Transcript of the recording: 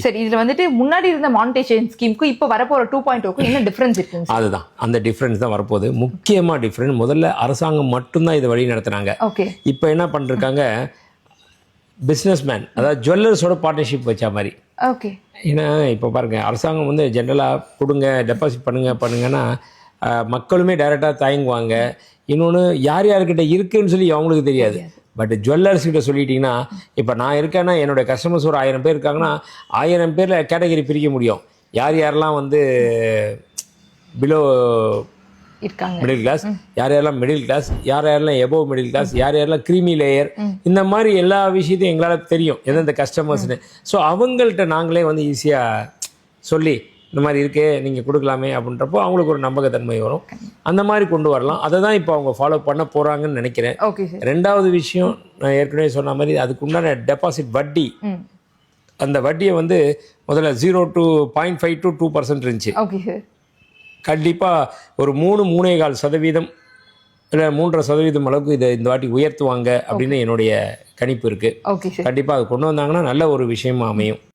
சரி, இதுல வந்துட்டு முன்னாடி இருந்த மானிட்டைசேஷன் ஸ்கீமுக்கு இப்போ வரப்போற 2.0க்கும் என்ன டிஃபரன்ஸ் இருக்குங்க சார்? அதுதான் அந்த டிஃப்ரென்ஸ் தான் வரப்போகுது. முக்கியமாக டிஃப்ரெண்ட் முதல்ல அரசாங்கம் மட்டும்தான் இதை வழி நடத்துனாங்க. ஓகே. இப்போ என்ன பண்ணிருக்காங்க, பிஸ்னஸ்மேன் அதாவது ஜுவல்லர்ஸோட பார்ட்னர்ஷிப் வச்ச மாதிரி. ஓகே. ஏன்னா இப்போ பாருங்கள், அரசாங்கம் வந்து ஜென்ரலாக கொடுங்க டெபாசிட் பண்ணுங்கன்னா மக்களுமே டைரெக்டாக தயங்குவாங்க. இன்னொன்று யார் யார்கிட்ட இருக்குன்னு சொல்லி அவங்களுக்கு தெரியாது. பட் ஜுவல்லர்ஸ் கிட்ட சொல்லிட்டீங்கன்னா, இப்போ நான் இருக்கேன்னா என்னோடய கஸ்டமர்ஸ் ஒரு 1000 பேர் இருக்காங்கன்னா 1000 பேரில் கேட்டகரி பிரிக்க முடியும். யார் யாரெல்லாம் வந்து பிலோ இருக்காங்க மிடில் கிளாஸ், யார் யாரெல்லாம் மிடில் கிளாஸ், யார் யாரெல்லாம் எபோவ் மிடில் கிளாஸ், யார் யாரெல்லாம் க்ரீமி லேயர், இந்த மாதிரி எல்லா விஷயத்தையும் எங்களால் தெரியும் எந்தெந்த கஸ்டமர்ஸ்னு. ஸோ அவங்கள்ட்ட நாங்களே வந்து ஈஸியாக சொல்லி இந்த மாதிரி இருக்கே நீங்கள் கொடுக்கலாமே அப்படின்றப்போ அவங்களுக்கு ஒரு நம்பகத்தன்மை வரும். அந்த மாதிரி கொண்டு வரலாம். அதை தான் இப்போ அவங்க ஃபாலோ பண்ண போகிறாங்கன்னு நினைக்கிறேன். Okay sir. ரெண்டாவது விஷயம், நான் ஏற்கனவே சொன்ன மாதிரி அதுக்கு உண்டான டெபாசிட் வட்டி, அந்த வட்டியை வந்து முதல்ல 0 to 0.5 to 2% இருந்துச்சு. Okay sir. கண்டிப்பாக ஒரு 3-3.25% இல்லை 3.5% அளவுக்கு இதை இந்த வாட்டி உயர்த்துவாங்க அப்படின்னு என்னுடைய கணிப்பு இருக்குது. Okay sir. கண்டிப்பாக அது கொண்டு வந்தாங்கன்னா நல்ல ஒரு விஷயமா அமையும்.